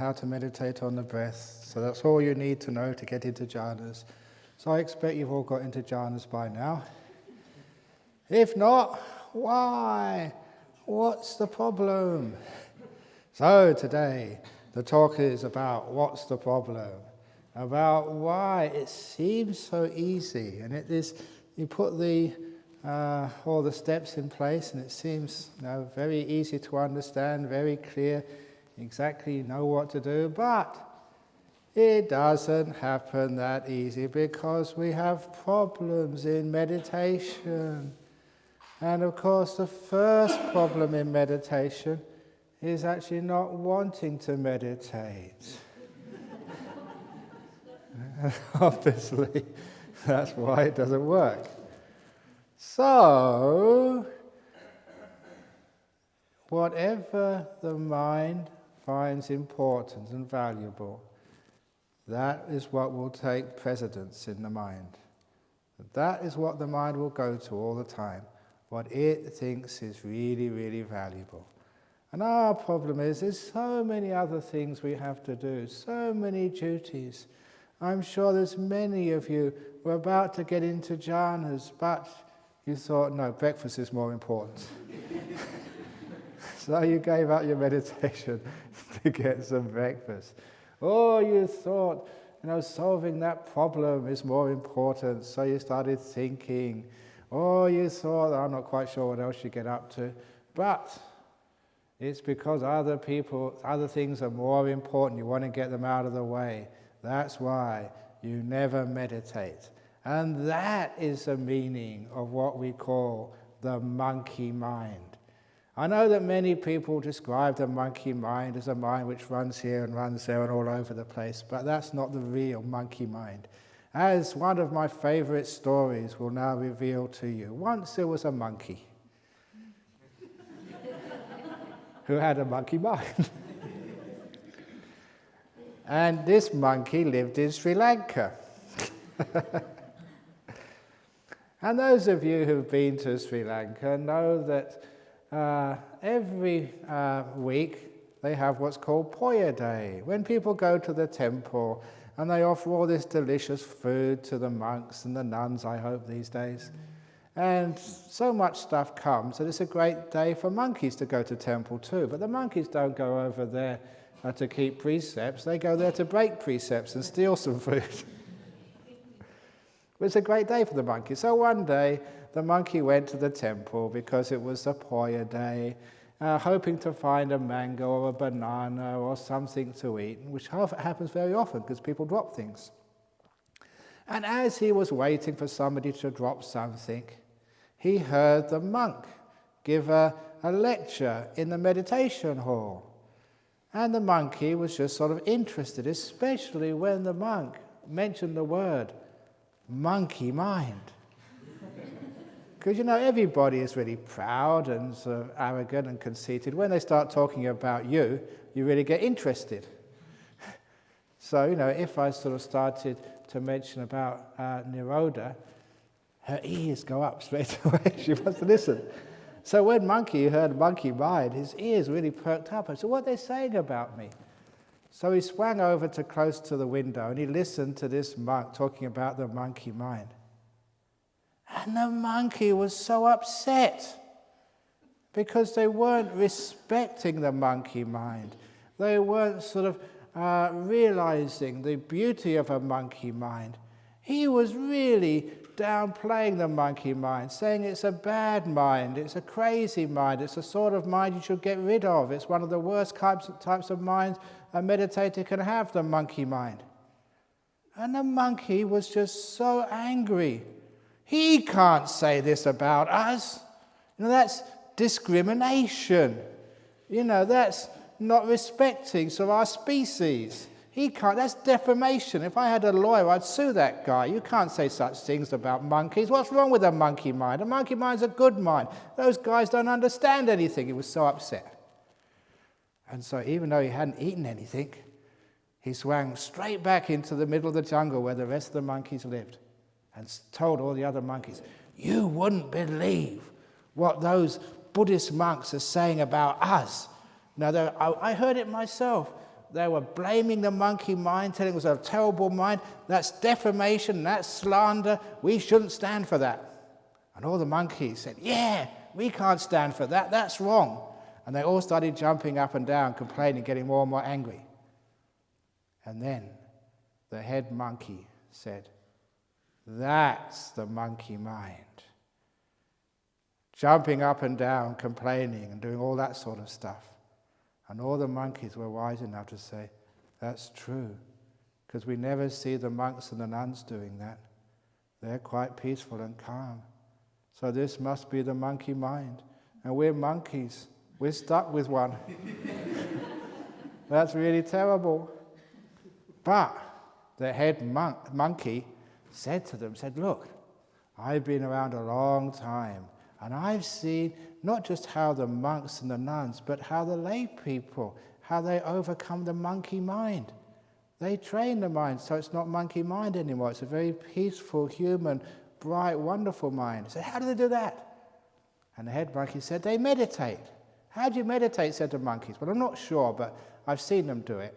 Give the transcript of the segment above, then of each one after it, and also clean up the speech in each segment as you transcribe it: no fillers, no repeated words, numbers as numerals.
how to meditate on the breath. So that's all you need to know to get into jhanas. So I expect you've all got into jhanas by now. If not, why? What's the problem? So today, the talk is about what's the problem, about why it seems so easy, and it is. You put all the steps in place, and it seems very easy to understand, very clear, exactly know what to do, but it doesn't happen that easy because we have problems in meditation. And of course, the first problem in meditation is actually not wanting to meditate. Obviously, that's why it doesn't work. So, whatever the mind finds important and valuable, that is what will take precedence in the mind. That is what the mind will go to all the time, what it thinks is really, really valuable. And our problem is there's so many other things we have to do, so many duties. I'm sure there's many of you who are about to get into jhanas, but you thought, no, breakfast is more important. So you gave up your meditation to get some breakfast. Or you thought, solving that problem is more important, so you started thinking. Or you thought, I'm not quite sure what else you get up to, but it's because other things are more important, you want to get them out of the way. That's why you never meditate. And that is the meaning of what we call the monkey mind. I know that many people describe the monkey mind as a mind which runs here and runs there and all over the place, but that's not the real monkey mind. As one of my favorite stories will now reveal to you, once there was a monkey who had a monkey mind. And this monkey lived in Sri Lanka. And those of you who've been to Sri Lanka know that every week they have what's called Poya Day, when people go to the temple and they offer all this delicious food to the monks and the nuns, I hope, these days. And so much stuff comes that it's a great day for monkeys to go to temple too. But the monkeys don't go over there to keep precepts, they go there to break precepts and steal some food. It's a great day for the monkey. So one day, the monkey went to the temple because it was a Poya Day, hoping to find a mango or a banana or something to eat, which happens very often because people drop things. And as he was waiting for somebody to drop something, he heard the monk give a lecture in the meditation hall. And the monkey was just sort of interested, especially when the monk mentioned the word monkey mind. Because, everybody is really proud and sort of arrogant and conceited. When they start talking about you, you really get interested. So, if I sort of started to mention about Nirodha, her ears go up straight away. She wants to listen. So when monkey heard monkey mind, his ears really perked up. I said, what are they saying about me? So he swung over to close to the window and he listened to this monk talking about the monkey mind. And the monkey was so upset because they weren't respecting the monkey mind. They weren't sort of realizing the beauty of a monkey mind. He was really downplaying the monkey mind, saying it's a bad mind, it's a crazy mind, it's a sort of mind you should get rid of. It's one of the worst types of minds a meditator can have, the monkey mind. And the monkey was just so angry. He can't say this about us. That's discrimination. That's not respecting sort of our species. He can't, that's defamation. If I had a lawyer, I'd sue that guy. You can't say such things about monkeys. What's wrong with a monkey mind? A monkey mind's a good mind. Those guys don't understand anything. He was so upset. And so even though he hadn't eaten anything, he swam straight back into the middle of the jungle where the rest of the monkeys lived and told all the other monkeys, you wouldn't believe what those Buddhist monks are saying about us. Now, I heard it myself. They were blaming the monkey mind, telling it was a terrible mind. That's defamation, that's slander. We shouldn't stand for that. And all the monkeys said, yeah, we can't stand for that. That's wrong. And they all started jumping up and down, complaining, getting more and more angry. And then the head monkey said, that's the monkey mind. Jumping up and down, complaining, and doing all that sort of stuff. And all the monkeys were wise enough to say, that's true, because we never see the monks and the nuns doing that. They're quite peaceful and calm. So this must be the monkey mind. And we're monkeys. We're stuck with one. That's really terrible. But the head monkey said to them, look, I've been around a long time, and I've seen not just how the monks and the nuns, but how the lay people, how they overcome the monkey mind. They train the mind so it's not monkey mind anymore. It's a very peaceful, human, bright, wonderful mind. I said, how do they do that? And the head monkey said, they meditate. How do you meditate, said the monkeys. Well, I'm not sure, but I've seen them do it.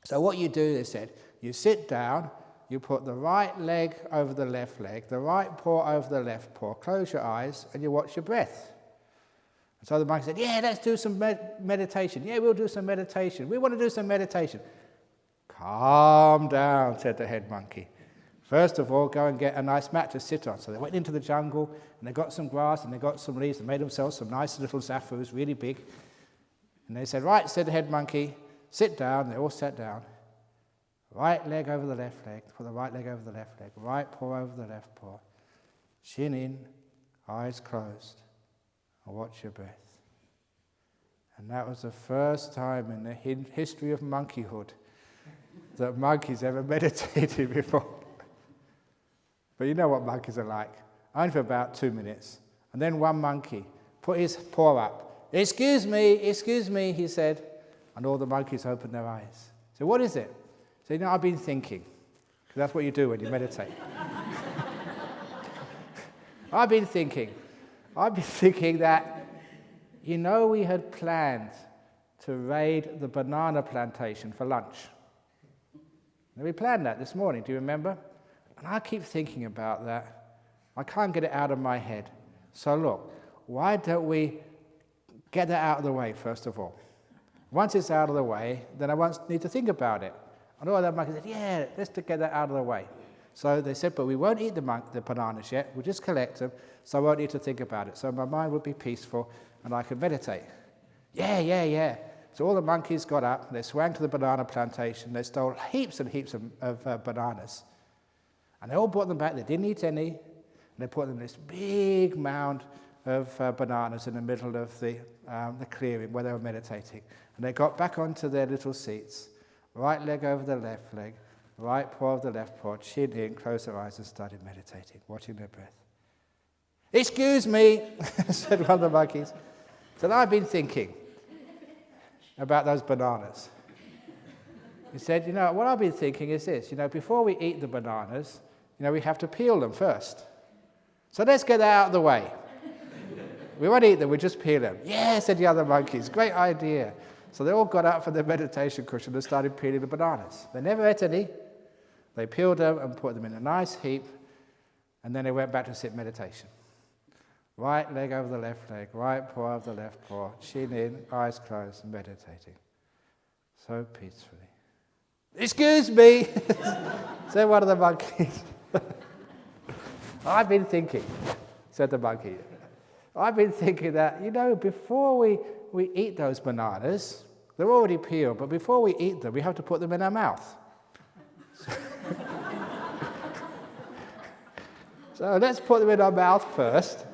So what you do, they said, you sit down, you put the right leg over the left leg, the right paw over the left paw, close your eyes, and you watch your breath. And so the monkey said, yeah, let's do some meditation. Yeah, we'll do some meditation. We want to do some meditation. Calm down, said the head monkey. First of all, go and get a nice mat to sit on. So they went into the jungle, and they got some grass, and they got some leaves, and made themselves some nice little zafus, really big. And they said, right, said the head monkey, sit down. They all sat down. Right leg over the left leg, put the right leg over the left leg, right paw over the left paw. Chin in, eyes closed, and watch your breath. And that was the first time in the history of monkeyhood that monkeys ever meditated before. But you know what monkeys are like. Only for about 2 minutes. And then one monkey put his paw up. Excuse me, he said. And all the monkeys opened their eyes. So what is it? So, I've been thinking. Because that's what you do when you meditate. I've been thinking that, we had planned to raid the banana plantation for lunch. And we planned that this morning, do you remember? And I keep thinking about that. I can't get it out of my head. So look, why don't we get that out of the way, first of all? Once it's out of the way, then I won't need to think about it. And all the monkeys said, yeah, let's get that out of the way. So they said, but we won't eat the bananas yet. We'll just collect them, so I won't need to think about it. So my mind would be peaceful, and I could meditate. Yeah. So all the monkeys got up, they swam to the banana plantation, they stole heaps and heaps of bananas. And they all brought them back, they didn't eat any, and they put them in this big mound of bananas in the middle of the clearing where they were meditating. And they got back onto their little seats, right leg over the left leg, right paw over the left paw, chin in, closed their eyes and started meditating, watching their breath. Excuse me, said one of the monkeys. Said, I've been thinking about those bananas. He said, what I've been thinking is this, before we eat the bananas, we have to peel them first. So let's get that out of the way. We won't eat them, we just peel them. Yeah, said the other monkeys, great idea. So they all got up from their meditation cushion and started peeling the bananas. They never ate any. They peeled them and put them in a nice heap, and then they went back to sit meditation. Right leg over the left leg, right paw over the left paw, chin in, eyes closed, and meditating. So peacefully. Excuse me, said one of the monkeys. I've been thinking, said the monkey. I've been thinking that, before we eat those bananas, they're already peeled, but before we eat them, we have to put them in our mouth. So let's put them in our mouth first.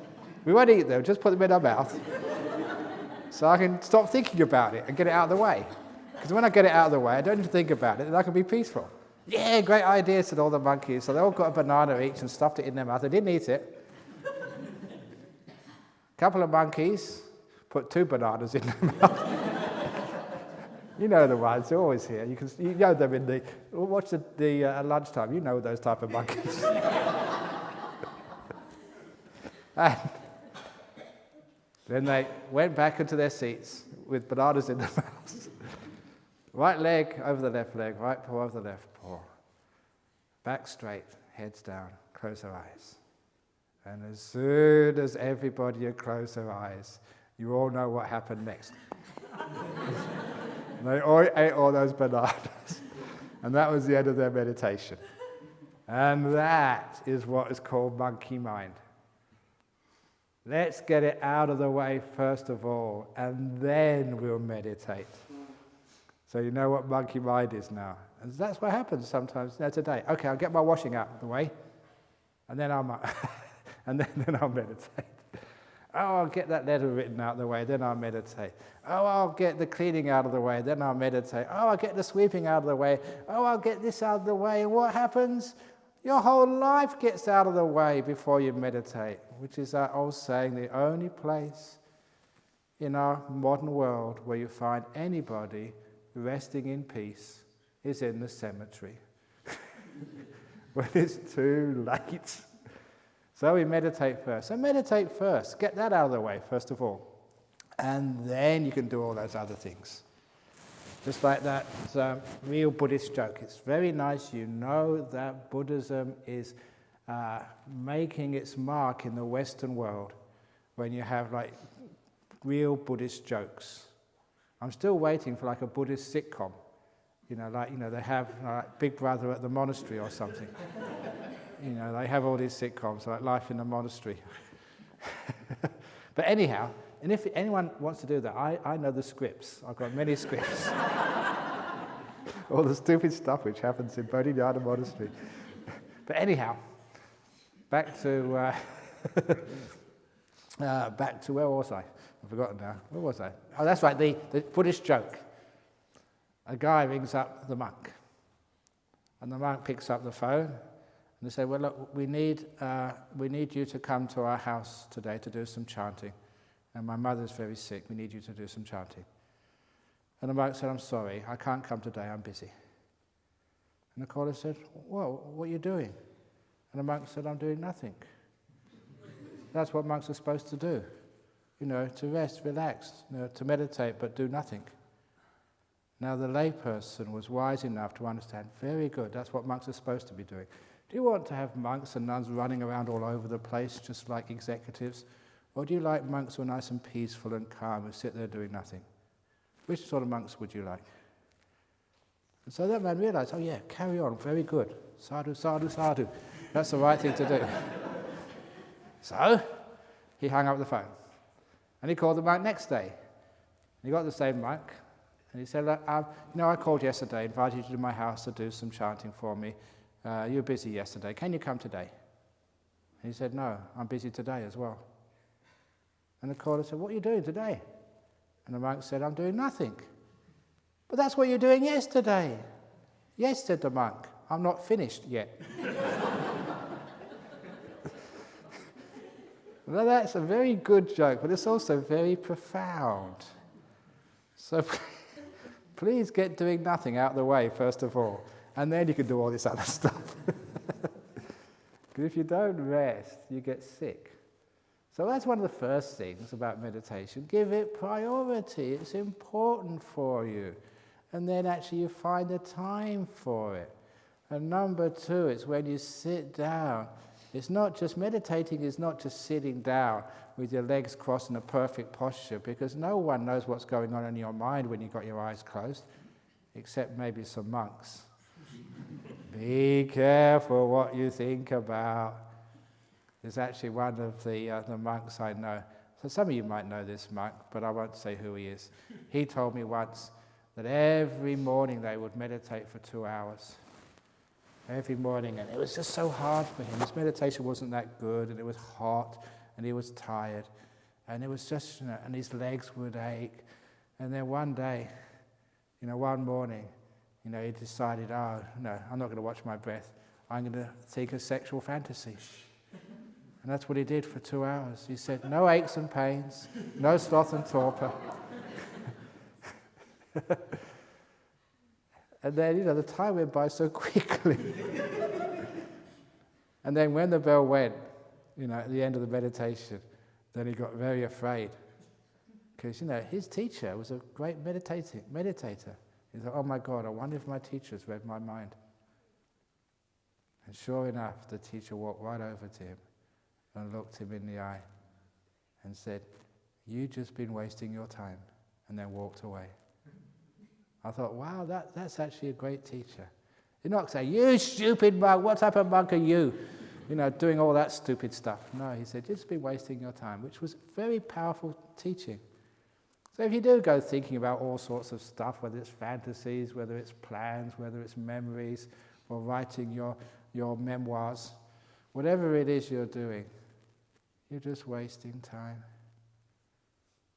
We won't eat them, just put them in our mouth. So I can stop thinking about it and get it out of the way. Because when I get it out of the way, I don't need to think about it, and I can be peaceful. Yeah, great idea, said all the monkeys. So they all got a banana each and stuffed it in their mouth. They didn't eat it. A couple of monkeys put 2 bananas in their mouth. You know the ones, they're always here. You know them in the... Watch the lunchtime, you know those type of monkeys. And then they went back into their seats with bananas in their mouths. Right leg over the left leg, right paw over the left paw. Back straight, heads down, close their eyes. And as soon as everybody had closed their eyes, you all know what happened next. They all ate all those bananas. And that was the end of their meditation. And that is what is called monkey mind. Let's get it out of the way first of all, and then we'll meditate. So you know what monkey mind is now. And that's what happens sometimes today. Okay, I'll get my washing out of the way, and then I'll meditate. Oh, I'll get that letter written out of the way, then I'll meditate. Oh, I'll get the cleaning out of the way, then I'll meditate. Oh, I'll get the sweeping out of the way. Oh, I'll get this out of the way. And what happens? Your whole life gets out of the way before you meditate, which is that old saying, the only place in our modern world where you find anybody resting in peace is in the cemetery. When it's too late. So we meditate first. So meditate first. Get that out of the way, first of all. And then you can do all those other things. Just like that real Buddhist joke. It's very nice. You know that Buddhism is making its mark in the Western world when you have like real Buddhist jokes. I'm still waiting for like a Buddhist sitcom. They have Big Brother at the monastery or something. They have all these sitcoms like Life in the Monastery. But anyhow, and if anyone wants to do that, I know the scripts. I've got many scripts. All the stupid stuff which happens in Bodhinyana Monastery. But anyhow, back to where was I? I've forgotten now. Where was I? Oh, that's right, the Buddhist joke. A guy rings up the monk, and the monk picks up the phone, and they say, well, look, we need you to come to our house today to do some chanting. And my mother's very sick, we need you to do some chanting. And the monk said, I'm sorry, I can't come today, I'm busy. And the caller said, well, what are you doing? And the monk said, I'm doing nothing. That's what monks are supposed to do. To rest, relax, to meditate, but do nothing. Now the layperson was wise enough to understand, very good, that's what monks are supposed to be doing. Do you want to have monks and nuns running around all over the place, just like executives? Or do you like monks who are nice and peaceful and calm, who sit there doing nothing? Which sort of monks would you like? And so that man realized, oh yeah, carry on, very good. Sadhu, sadhu, sadhu. That's the right thing to do. So, he hung up the phone. And he called the monk next day. And he got the same monk. And he said, look, I called yesterday, invited you to my house to do some chanting for me. You were busy yesterday. Can you come today? And he said, no, I'm busy today as well. And the caller said, what are you doing today? And the monk said, I'm doing nothing. But that's what you're doing yesterday. Yes, said the monk, I'm not finished yet. Well, that's a very good joke, but it's also very profound. So please get doing nothing out of the way, first of all, and then you can do all this other stuff. Because if you don't rest, you get sick. So that's one of the first things about meditation. Give it priority. It's important for you. And then actually you find the time for it. And number two, it's when you sit down. It's not just, meditating is not just sitting down with your legs crossed in a perfect posture, because no one knows what's going on in your mind when you've got your eyes closed, except maybe some monks. Be careful what you think about. There's actually one of the monks I know. So some of you might know this monk, but I won't say who he is. He told me once that every morning they would meditate for 2 hours. Every morning, and it was just so hard for him. His meditation wasn't that good, and it was hot, and he was tired, and it was just, and his legs would ache. And then one day, one morning, he decided, oh, no, I'm not going to watch my breath. I'm going to think a sexual fantasy. And that's what he did for 2 hours. He said, no aches and pains, no sloth and torpor. And then, the time went by so quickly. And then when the bell went, at the end of the meditation, then he got very afraid. Because, his teacher was a great meditator. He thought, oh my God, I wonder if my teacher's read my mind. And sure enough, the teacher walked right over to him and looked him in the eye and said, "You've just been wasting your time," and then walked away. I thought, wow, that's actually a great teacher. You're not saying, "You stupid monk, what type of monk are you?" Doing all that stupid stuff. No, he said, "You've just been wasting your time," which was very powerful teaching. So if you do go thinking about all sorts of stuff, whether it's fantasies, whether it's plans, whether it's memories, or writing your memoirs, whatever it is you're doing, you're just wasting time.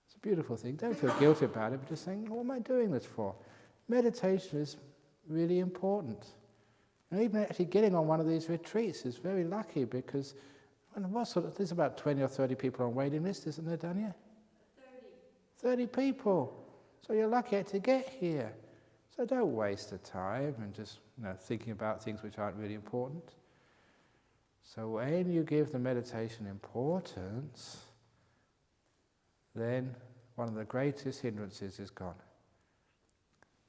It's a beautiful thing. Don't feel guilty about it, but just saying, what am I doing this for? Meditation is really important. And even actually getting on one of these retreats is very lucky because there's about 20 or 30 people on waiting list, isn't there, Dania? 30 people. So you're lucky to get here. So don't waste the time and just thinking about things which aren't really important. So when you give the meditation importance, then one of the greatest hindrances is gone.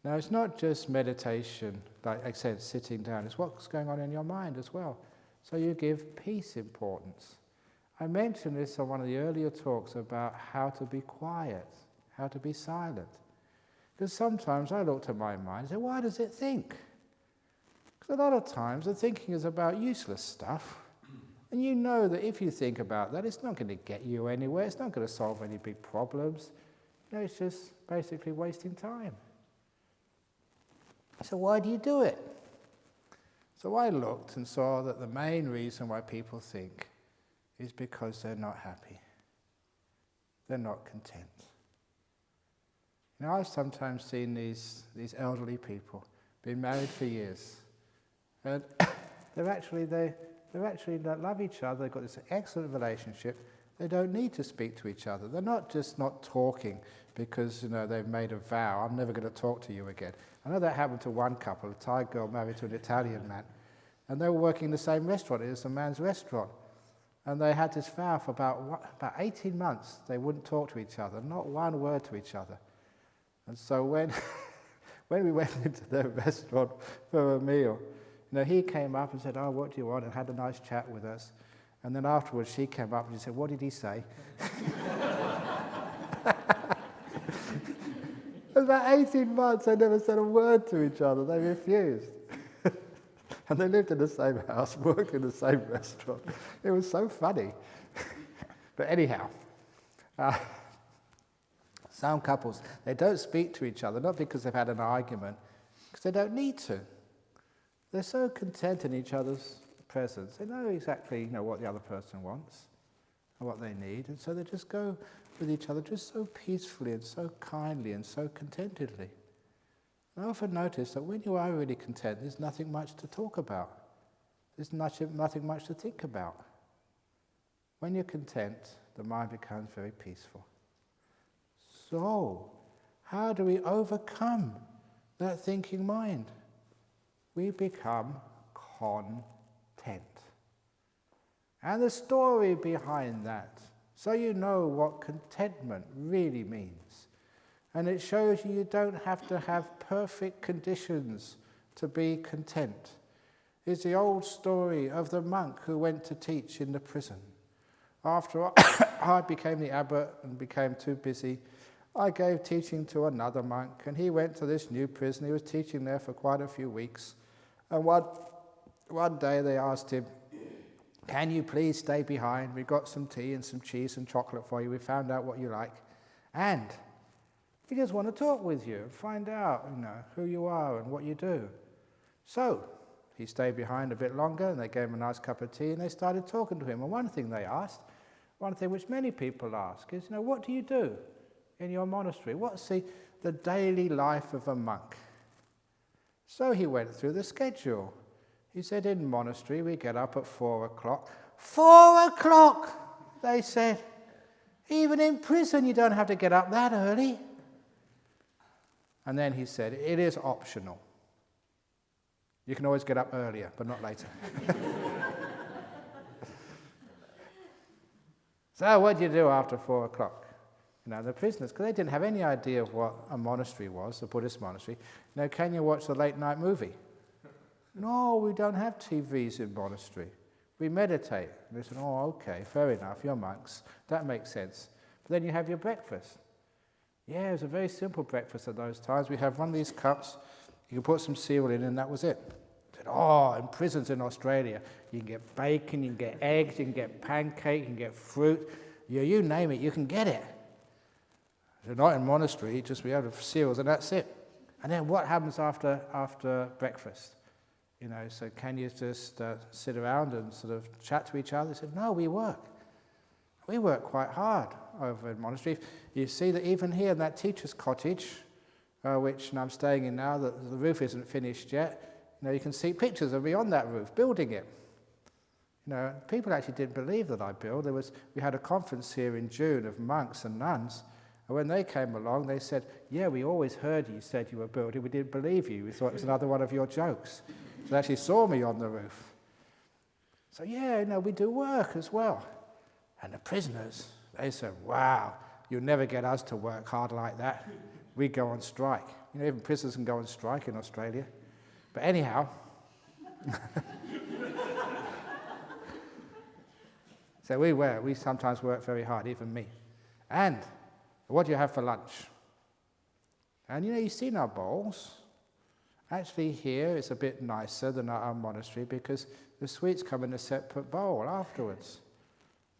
Now it's not just meditation, like I said, sitting down, it's what's going on in your mind as well. So you give peace importance. I mentioned this on one of the earlier talks about how to be quiet, how to be silent. Because sometimes I look to my mind and say, why does it think? Because a lot of times the thinking is about useless stuff. And you know that if you think about that, it's not going to get you anywhere, it's not going to solve any big problems. It's just basically wasting time. So why do you do it? So I looked and saw that the main reason why people think is because they're not happy. They're not content. I've sometimes seen these elderly people, been married for years, and they actually love each other, they've got this excellent relationship, they don't need to speak to each other. They're not just not talking because they've made a vow, I'm never going to talk to you again. I know that happened to one couple, a Thai girl married to an Italian man, and they were working in the same restaurant, it was a man's restaurant. And they had this vow for about 18 months, they wouldn't talk to each other, not one word to each other. And so when we went into the restaurant for a meal, he came up and said, "Oh, what do you want?" and had a nice chat with us. And then afterwards she came up and she said, "What did he say?" For about 18 months they never said a word to each other, they refused. And they lived in the same house, worked in the same restaurant. It was so funny. But anyhow, some couples, they don't speak to each other, not because they've had an argument, because they don't need to. They're so content in each other's presence. They know exactly what the other person wants and what they need, and so they just go with each other just so peacefully and so kindly and so contentedly. And I often notice that when you are really content, there's nothing much to talk about. There's nothing much to think about. When you're content, the mind becomes very peaceful. So, how do we overcome that thinking mind? We become content. And the story behind that, so you know what contentment really means. And it shows you don't have to have perfect conditions to be content. It's the old story of the monk who went to teach in the prison. After I became the abbot and became too busy, I gave teaching to another monk, and he went to this new prison. He was teaching there for quite a few weeks. And one day they asked him, "Can you please stay behind? We've got some tea and some cheese and chocolate for you. We found out what you like. And we just want to talk with you and find out, who you are and what you do." So he stayed behind a bit longer, and they gave him a nice cup of tea, and they started talking to him. And one thing they asked, one thing which many people ask is, what do you do in your monastery? What's the daily life of a monk? So he went through the schedule. He said, in monastery we get up at 4 o'clock. 4 o'clock, they said. Even in prison you don't have to get up that early. And then he said, it is optional. You can always get up earlier, but not later. So what do you do after 4 o'clock? The prisoners, because they didn't have any idea of what a monastery was, a Buddhist monastery. Can you watch a late night movie? No, we don't have TVs in monastery. We meditate. And they said, oh, okay, fair enough, you're monks. That makes sense. But then you have your breakfast. Yeah, it was a very simple breakfast at those times. We have one of these cups, you can put some cereal in, and that was it. I said, in prisons in Australia, you can get bacon, you can get eggs, you can get pancake, you can get fruit. You name it, you can get it. I said, not in monastery, just we have cereals, and that's it. And then what happens after breakfast? So can you just sit around and sort of chat to each other? They said, no, we work. We work quite hard over in monastery. You see that even here in that teacher's cottage, which I'm staying in now, the roof isn't finished yet, you can see pictures of me on that roof, building it. People actually didn't believe that I built. We had a conference here in June of monks and nuns, and when they came along, they said, yeah, we always heard you said you were building. We didn't believe you. We thought it was another one of your jokes. So they actually saw me on the roof. So we do work as well. And the prisoners, they said, wow, you'll never get us to work hard like that. We go on strike. Even prisoners can go on strike in Australia. But anyhow, so we sometimes work very hard, even me. And what do you have for lunch? And you've seen our bowls. Actually here it's a bit nicer than our monastery because the sweets come in a separate bowl afterwards.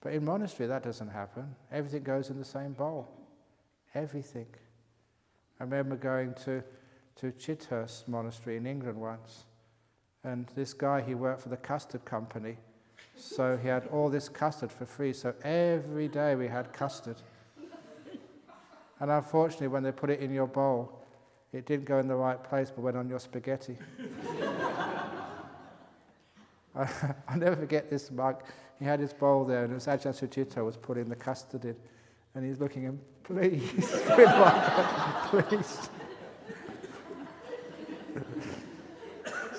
But in monastery that doesn't happen. Everything goes in the same bowl. Everything. I remember going to Chithurst Monastery in England once, and this guy, he worked for the custard company, so he had all this custard for free, so every day we had custard. And unfortunately, when they put it in your bowl, it didn't go in the right place, but went on your spaghetti. I'll never forget this monk. He had his bowl there, and it was Ajahn Sucitto was putting the custard in, and he's looking at him, please, please.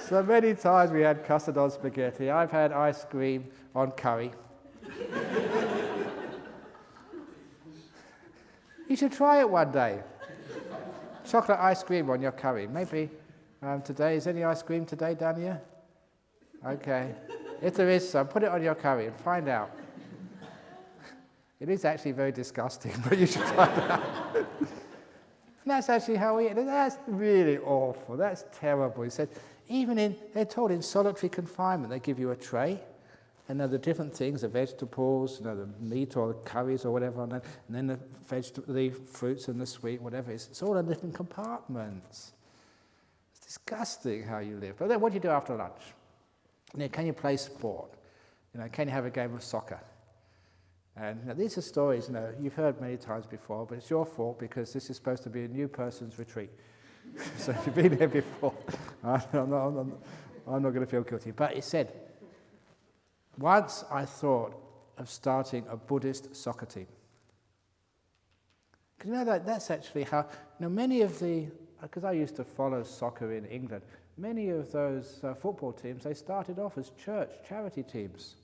So many times we had custard on spaghetti. I've had ice cream on curry. You should try it one day. Chocolate ice cream on your curry. Maybe today. Is any ice cream today down here? Okay. If there is some, put it on your curry and find out. It is actually very disgusting, but you should try that. And that's actually how we eat. That's really awful. That's terrible. He said, they're told in solitary confinement, they give you a tray, and the different things, the vegetables, the meat or the curries or whatever, and then the fruits and the sweet, whatever it is. It's all in different compartments. It's disgusting how you live. But then what do you do after lunch? Can you play sport? Can you have a game of soccer? And these are stories, you've heard many times before, but it's your fault because this is supposed to be a new person's retreat. So if you've been here before, I'm not going to feel guilty. But it said, once I thought of starting a Buddhist soccer team. Because that's actually how, many of because I used to follow soccer in England, many of those football teams, they started off as church charity teams.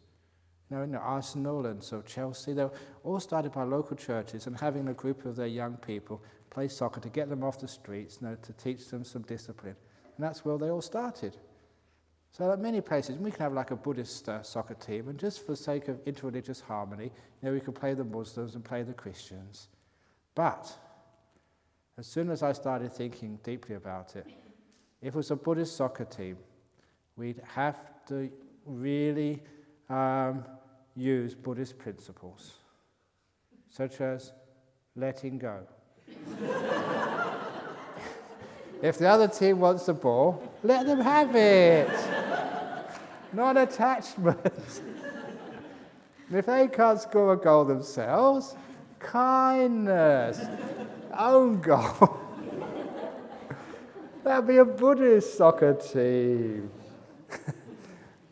Arsenal and so Chelsea, they were all started by local churches and having a group of their young people play soccer to get them off the streets, to teach them some discipline. And that's where they all started. So at many places, we can have like a Buddhist soccer team, and just for the sake of interreligious harmony, we can play the Muslims and play the Christians. But as soon as I started thinking deeply about it, if it was a Buddhist soccer team, we'd have to really use Buddhist principles, such as letting go. If the other team wants the ball, let them have it. Non-attachment. If they can't score a goal themselves, kindness. Own goal. That'd be a Buddhist soccer team.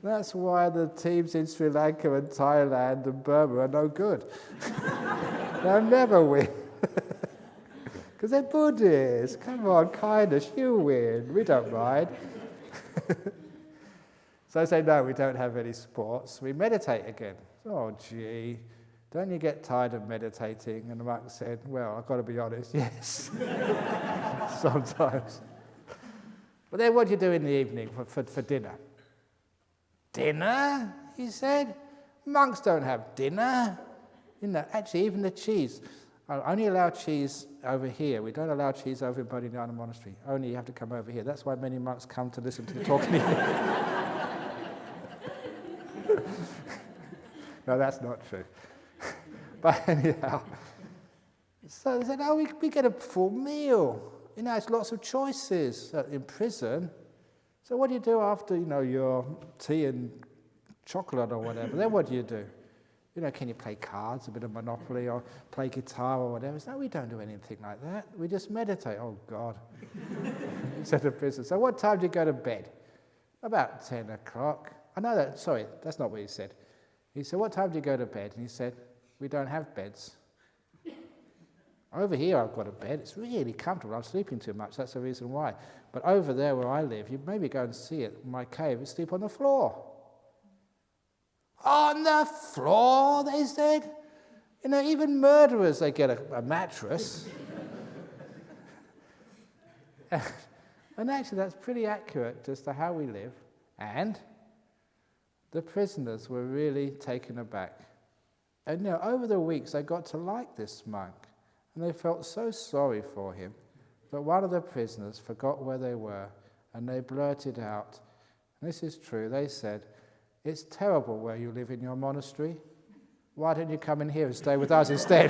That's why the teams in Sri Lanka and Thailand and Burma are no good. They'll never win. Because they're Buddhists. Come on, kindness, you win. We don't mind. So I say, no, we don't have any sports. We meditate again. Oh, gee. don't you get tired of meditating? And the monk said, well, I've got to be honest, yes, sometimes. But then what do you do in the evening for dinner? Dinner, he said. Monks don't have dinner. Actually, even the cheese. I only allow cheese over here. We don't allow cheese over in Bodhinyana Monastery. Only you have to come over here. That's why many monks come to listen to the talking. No, that's not true. But anyhow, so they said, oh, we get a full meal. It's lots of choices in prison. So what do you do after, your tea and chocolate or whatever? Then what do you do? Can you play cards, a bit of Monopoly, or play guitar or whatever? No, we don't do anything like that. We just meditate. Oh, God. Instead of prison. So what time do you go to bed? About 10 o'clock. I know that, sorry, that's not what he said. He said, what time do you go to bed? And he said, we don't have beds. Over here I've got a bed. It's really comfortable. I'm sleeping too much. That's the reason why. But over there where I live, you maybe go and see it, my cave, we sleep on the floor. On the floor, they said. Even murderers, they get a mattress. And actually that's pretty accurate as to how we live. And the prisoners were really taken aback. And over the weeks they got to like this monk. And they felt so sorry for him that one of the prisoners forgot where they were and they blurted out, and this is true, they said, it's terrible where you live in your monastery. Why don't you come in here and stay with us instead?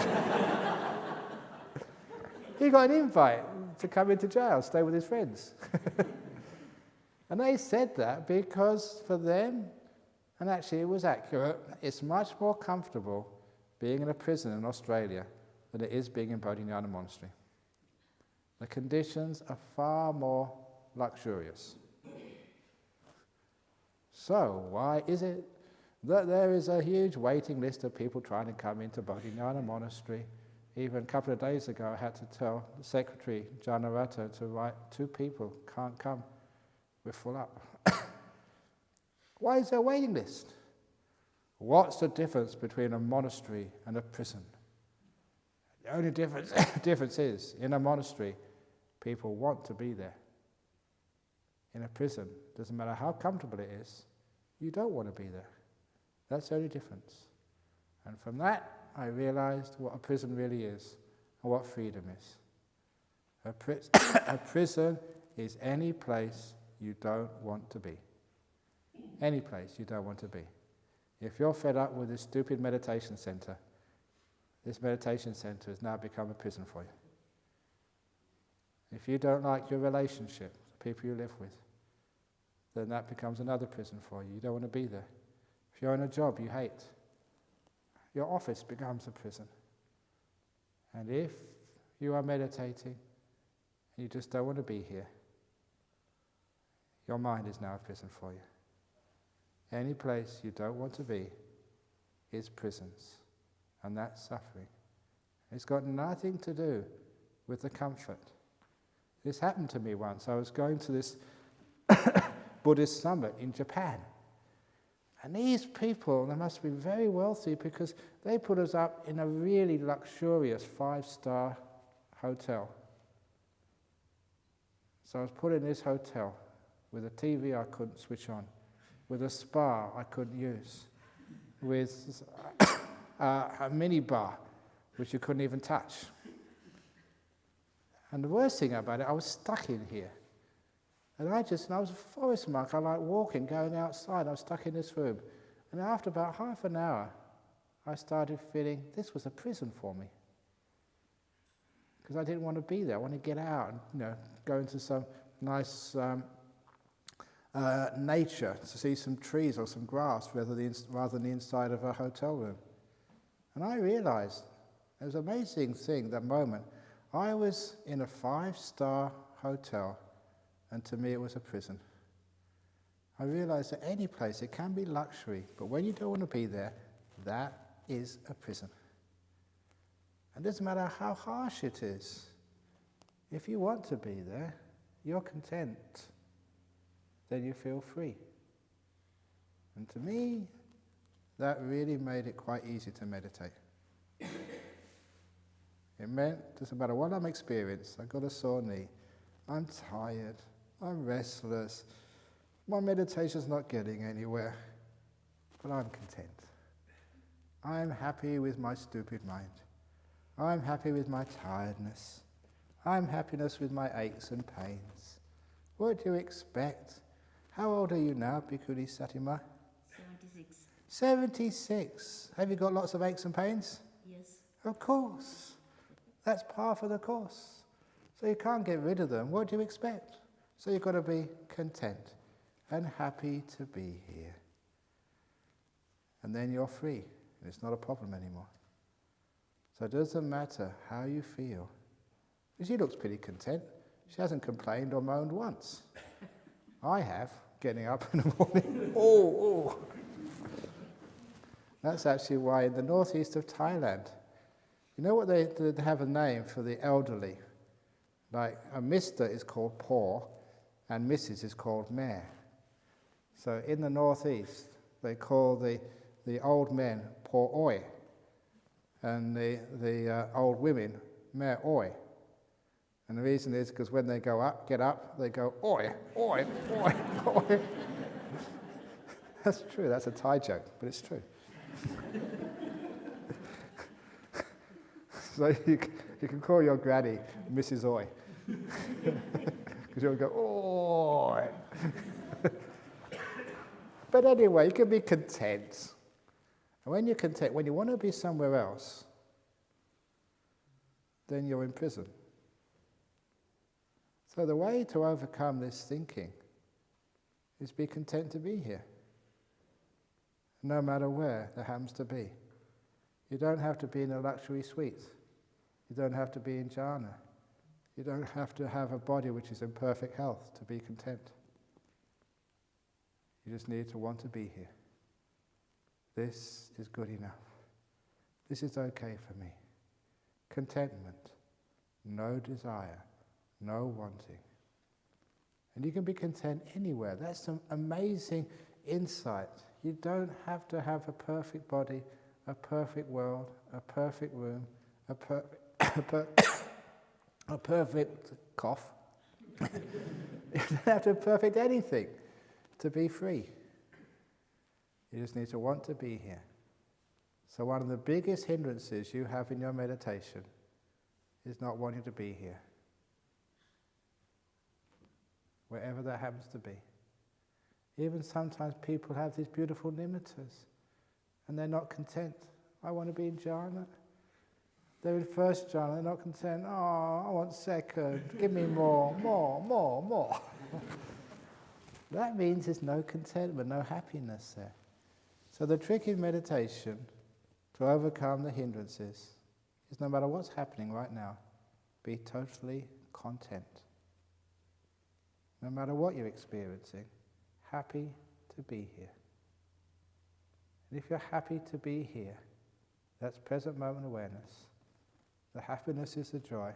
He got an invite to come into jail, stay with his friends. And they said that because for them, and actually it was accurate, it's much more comfortable being in a prison in Australia than it is being in Bodhinyana Monastery. The conditions are far more luxurious. So why is it that there is a huge waiting list of people trying to come into Bodhinyana Monastery? Even a couple of days ago I had to tell the secretary, Janarato, to write 2 people can't come, we're full up. Why is there a waiting list? What's the difference between a monastery and a prison? The only difference is, in a monastery, people want to be there. In a prison, doesn't matter how comfortable it is, you don't want to be there. That's the only difference. And from that, I realized what a prison really is and what freedom is. A prison is any place you don't want to be. Any place you don't want to be. If you're fed up with this stupid meditation center, this meditation center has now become a prison for you. If you don't like your relationship, the people you live with, then that becomes another prison for you. You don't want to be there. If you're in a job you hate, your office becomes a prison. And if you are meditating and you just don't want to be here, your mind is now a prison for you. Any place you don't want to be is prisons, and that's suffering. It's got nothing to do with the comfort. This happened to me once. I was going to this Buddhist summit in Japan. And these people, they must be very wealthy because they put us up in a really luxurious 5-star hotel. So I was put in this hotel with a TV I couldn't switch on, with a spa I couldn't use, with a mini bar which you couldn't even touch. And the worst thing about it, I was stuck in here. And I was a forest monk. I like walking, going outside. I was stuck in this room. And after about half an hour, I started feeling this was a prison for me. Because I didn't want to be there. I wanted to get out and go into some nice nature, to see some trees or some grass rather than the inside of a hotel room. And I realized, it was an amazing thing, that moment. I was in a 5-star hotel, and to me it was a prison. I realized that any place, it can be luxury, but when you don't want to be there, that is a prison. And it doesn't matter how harsh it is. If you want to be there, you're content, then you feel free. And to me, that really made it quite easy to meditate. It meant, doesn't matter what I'm experiencing, I've got a sore knee, I'm tired, I'm restless, my meditation's not getting anywhere, but I'm content. I'm happy with my stupid mind. I'm happy with my tiredness. I'm happiness with my aches and pains. What do you expect? How old are you now, Bhikkhuni Satima? 76. 76. Have you got lots of aches and pains? Yes. Of course. That's par for the course. So you can't get rid of them. What do you expect? So you've got to be content and happy to be here. And then you're free. And it's not a problem anymore. So it doesn't matter how you feel. She looks pretty content. She hasn't complained or moaned once. I have, getting up in the morning. Oh. That's actually why in the northeast of Thailand, you know what they have a name for the elderly? Like a Mr. is called Paw and Mrs. is called Mare. So in the northeast, they call the old men Paw Oi and the old women Mare Oi. And the reason is because when they get up, they go oi, oi, oi, oi. That's true, that's a Thai joke, but it's true. So you can call your granny Mrs. Oi. Because you'll go, oi. But anyway, you can be content. And when you're content, when you want to be somewhere else, then you're in prison. So the way to overcome this thinking is be content to be here, no matter where there happens to be. You don't have to be in a luxury suite. You don't have to be in jhana. You don't have to have a body which is in perfect health to be content. You just need to want to be here. This is good enough. This is okay for me. Contentment, no desire, no wanting. And you can be content anywhere. That's some amazing insight. You don't have to have a perfect body, a perfect world, a perfect room, a perfect cough. You don't have to have perfect anything to be free. You just need to want to be here. So one of the biggest hindrances you have in your meditation is not wanting to be here. Wherever that happens to be. Even sometimes people have these beautiful nimittas and they're not content. I want to be in jhana. They're in first jhana, they're not content. Oh, I want second. Give me more. That means there's no contentment, no happiness there. So the trick in meditation to overcome the hindrances is no matter what's happening right now, be totally content. No matter what you're experiencing, happy to be here. And if you're happy to be here, that's present moment awareness. The happiness is the joy.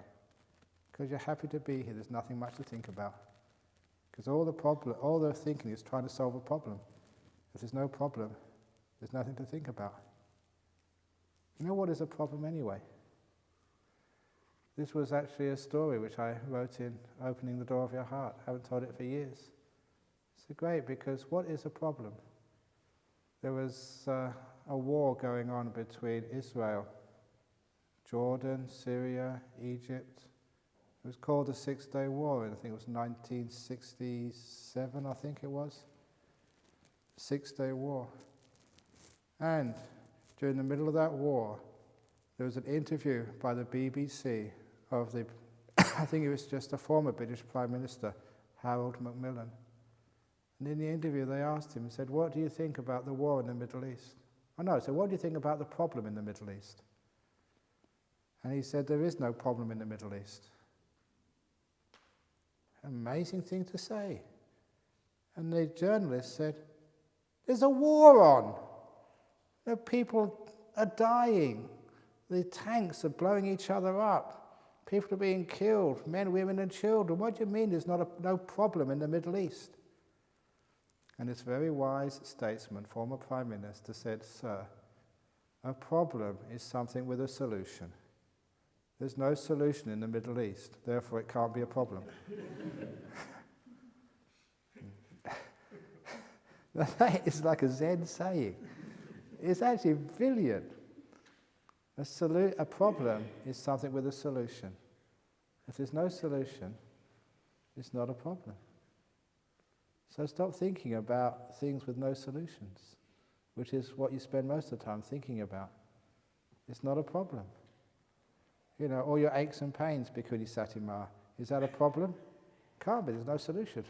Because you're happy to be here, there's nothing much to think about. Because all the thinking is trying to solve a problem. If there's no problem, there's nothing to think about. You know what is a problem anyway? This was actually a story which I wrote in Opening the Door of Your Heart. I haven't told it for years. It's great because what is a problem? There was a war going on between Israel, Jordan, Syria, Egypt. It was called the Six-Day War, and I think it was 1967, I think it was. Six-Day War. And during the middle of that war, there was an interview by the BBC of the, I think it was just a former British Prime Minister, Harold Macmillan. And in the interview they asked him, said, what do you think about the war in the Middle East? Oh no, so what do you think about the problem in the Middle East? And he said, there is no problem in the Middle East. Amazing thing to say. And the journalist said, there's a war on. The people are dying. The tanks are blowing each other up. People are being killed, men, women and children. What do you mean there's no problem in the Middle East? And this very wise statesman, former Prime Minister, said, sir, a problem is something with a solution. There's no solution in the Middle East, therefore it can't be a problem. That is like a Zen saying. It's actually brilliant. A problem is something with a solution. If there's no solution, it's not a problem. So stop thinking about things with no solutions, which is what you spend most of the time thinking about. It's not a problem. You know, all your aches and pains, Bhikkhuni Satima, is that a problem? Can't be, there's no solution.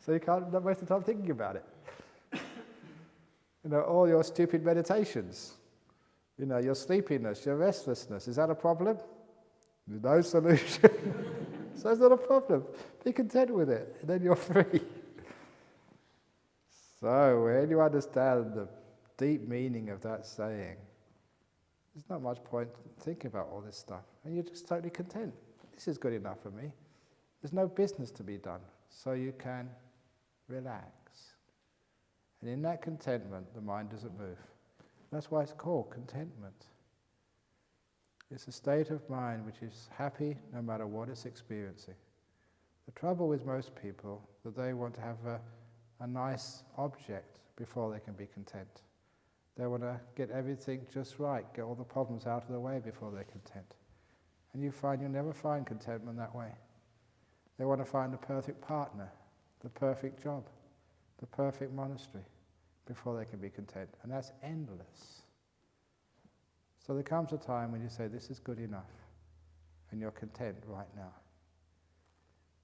So you can't waste the time thinking about it. You know, all your stupid meditations, you know, your sleepiness, your restlessness, is that a problem? There's no solution. So it's not a problem. Be content with it, and then you're free. So when you understand the deep meaning of that saying, there's not much point thinking about all this stuff. And you're just totally content. This is good enough for me. There's no business to be done. So you can relax. And in that contentment, the mind doesn't move. That's why it's called contentment. It's a state of mind which is happy no matter what it's experiencing. The trouble with most people is that they want to have a nice object before they can be content. They want to get everything just right, get all the problems out of the way before they're content. And you find you'll never find contentment that way. They want to find the perfect partner, the perfect job, the perfect monastery before they can be content. And that's endless. So there comes a time when you say, this is good enough, and you're content right now.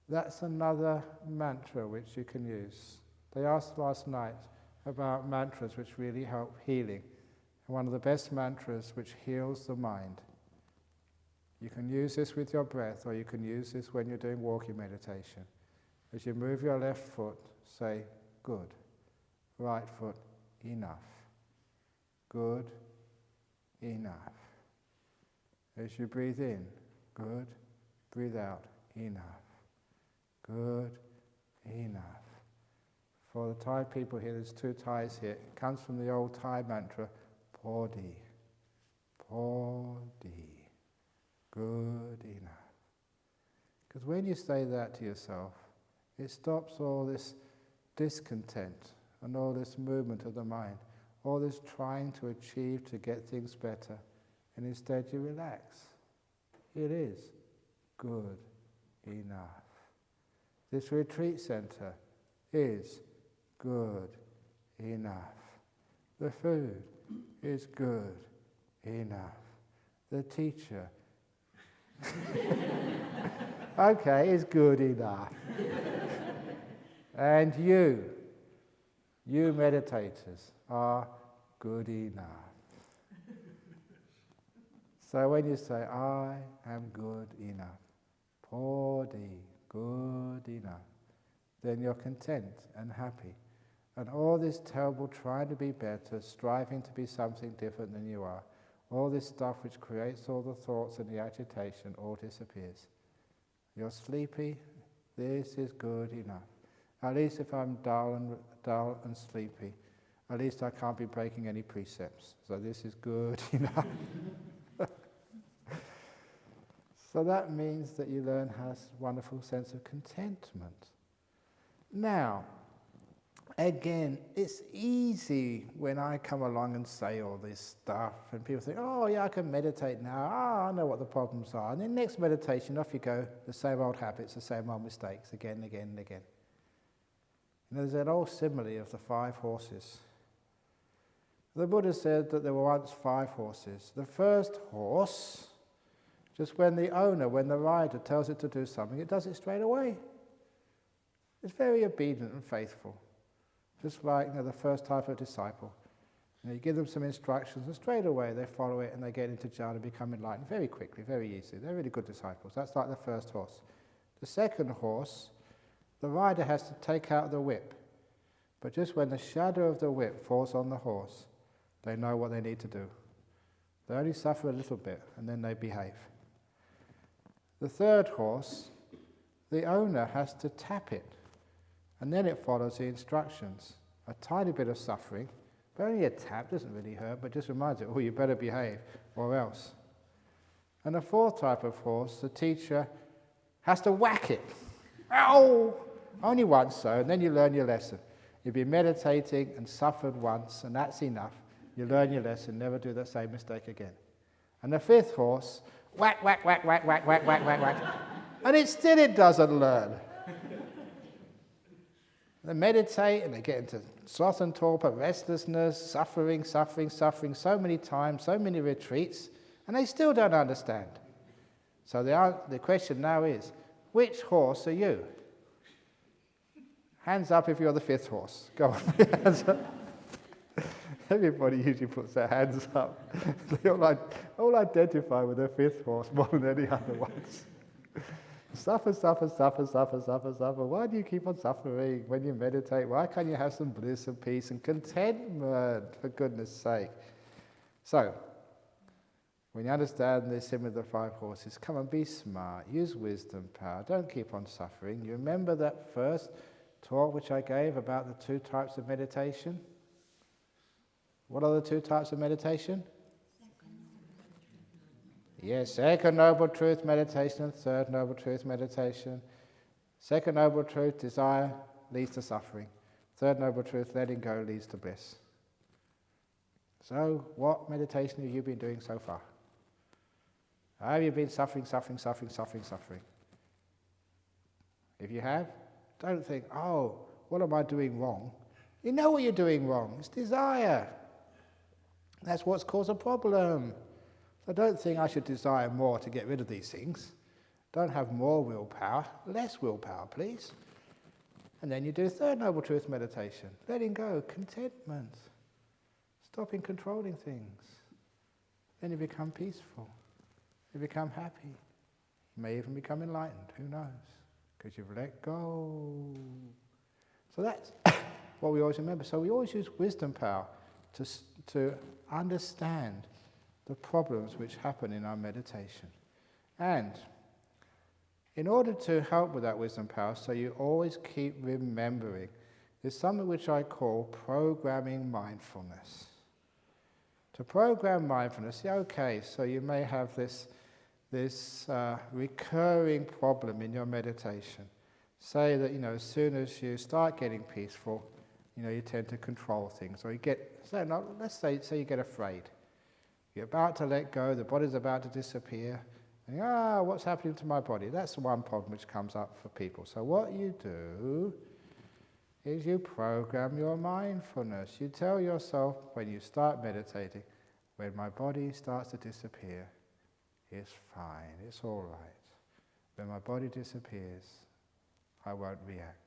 That's another mantra which you can use. They asked last night about mantras which really help healing. And one of the best mantras which heals the mind. You can use this with your breath, or you can use this when you're doing walking meditation. As you move your left foot, say, good. Right foot, enough. Good, enough. As you breathe in, good. Breathe out, enough. Good, enough. For the Thai people here, there's two Thais here. It comes from the old Thai mantra, Podi. Podi. Good enough. Because when you say that to yourself, it stops all this discontent and all this movement of the mind, all this trying to achieve to get things better, and instead you relax. It is good enough. This retreat center is good enough. The food is good enough. The teacher okay, is good enough. And you meditators, are good enough. So when you say, I am good enough, Podi, good enough, then you're content and happy. And all this terrible trying to be better, striving to be something different than you are, all this stuff which creates all the thoughts and the agitation, all disappears. You're sleepy, this is good enough. At least if I'm dull and sleepy, at least I can't be breaking any precepts. So this is good enough. So that means that you learn how a wonderful sense of contentment. Now, again, it's easy when I come along and say all this stuff, and people think, oh yeah, I can meditate now, I know what the problems are. And then next meditation, off you go, the same old habits, the same old mistakes, again and again and again. And there's that old simile of the 5 horses. The Buddha said that there were once 5 horses. The first horse, just when the owner, when the rider tells it to do something, it does it straight away. It's very obedient and faithful. Just like the first type of disciple. You give them some instructions and straight away they follow it and they get into jhana and become enlightened very quickly, very easily. They're really good disciples. That's like the first horse. The second horse, the rider has to take out the whip. But just when the shadow of the whip falls on the horse, they know what they need to do. They only suffer a little bit and then they behave. The third horse, the owner has to tap it. And then it follows the instructions. A tiny bit of suffering, But only a tap doesn't really hurt, but just reminds it, oh, you better behave, or else. And the fourth type of horse, the teacher has to whack it. Ow! Only once though, and then you learn your lesson. You've been meditating and suffered once, and that's enough. You learn your lesson, never do that same mistake again. And the fifth horse, whack, whack, whack, whack, whack, whack, whack, whack, whack. And it doesn't learn. They meditate and they get into sloth and torpor, restlessness, suffering, so many times, so many retreats, and they still don't understand. So the question now is, which horse are you? Hands up if you're the fifth horse. Go on, hands up. Everybody usually puts their hands up. They all identify with their fifth horse more than any other ones. Suffer. Why do you keep on suffering when you meditate? Why can't you have some bliss and peace and contentment, for goodness sake? So, when you understand this hymn of the five horses, come and be smart, use wisdom power, don't keep on suffering. You remember that first talk which I gave about the two types of meditation? What are the two types of meditation? Yes, second noble truth meditation and third noble truth meditation. Second noble truth, desire leads to suffering. Third noble truth, letting go leads to bliss. So, what meditation have you been doing so far? Have you been suffering? If you have, don't think, oh, what am I doing wrong? You know what you're doing wrong. It's desire. That's what's caused a problem. So don't think I should desire more to get rid of these things. Don't have more willpower, less willpower, please. And then you do third noble truth meditation. Letting go, contentment. Stopping controlling things. Then you become peaceful. You become happy. You may even become enlightened, who knows? Because you've let go. So that's what we always remember. So we always use wisdom power to understand the problems which happen in our meditation. And in order to help with that wisdom power, so you always keep remembering, is something which I call programming mindfulness. To program mindfulness, okay, so you may have this recurring problem in your meditation. Say that, as soon as you start getting peaceful, you tend to control things. Or let's say you get afraid. You're about to let go, the body's about to disappear. And, what's happening to my body? That's one problem which comes up for people. So what you do is you program your mindfulness. You tell yourself when you start meditating, when my body starts to disappear, it's fine, it's all right. When my body disappears, I won't react.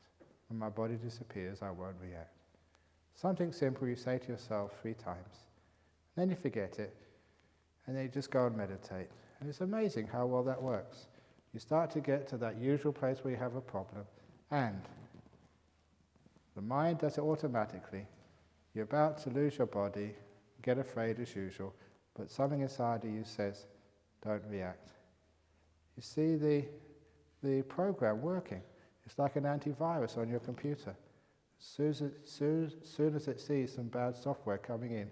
When my body disappears, I won't react. Something simple you say to yourself 3 times. Then you forget it. And then you just go and meditate. And it's amazing how well that works. You start to get to that usual place where you have a problem, and the mind does it automatically. You're about to lose your body, get afraid as usual, but something inside of you says, don't react. You see the program working. It's like an antivirus on your computer. Soon as it sees some bad software coming in,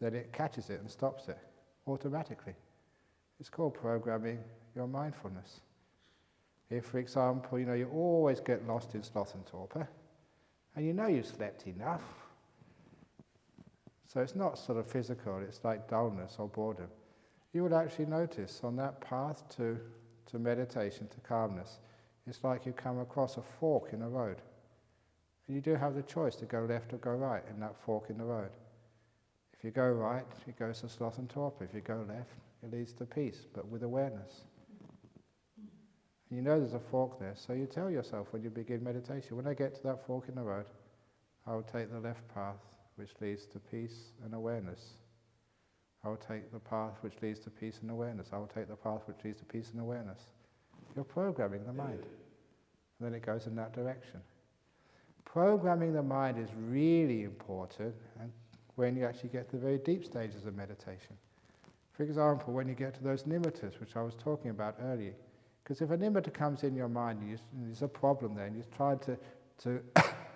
then it catches it and stops it automatically. It's called programming your mindfulness. If, for example, you always get lost in sloth and torpor, and you've slept enough, so it's not sort of physical, it's like dullness or boredom. You would actually notice on that path to meditation, to calmness, it's like you come across a fork in the road. And you do have the choice to go left or go right in that fork in the road. If you go right, it goes to sloth and torpor. If you go left, it leads to peace, but with awareness. And there's a fork there, so you tell yourself when you begin meditation, when I get to that fork in the road, I will take the left path, which leads to peace and awareness. I will take the path which leads to peace and awareness. I will take the path which leads to peace and awareness. You're programming the mind. And then it goes in that direction. Programming the mind is really important, and when you actually get to the very deep stages of meditation. For example, when you get to those nimittas, which I was talking about earlier. Because if a nimitta comes in your mind, there's a problem there, and you're trying to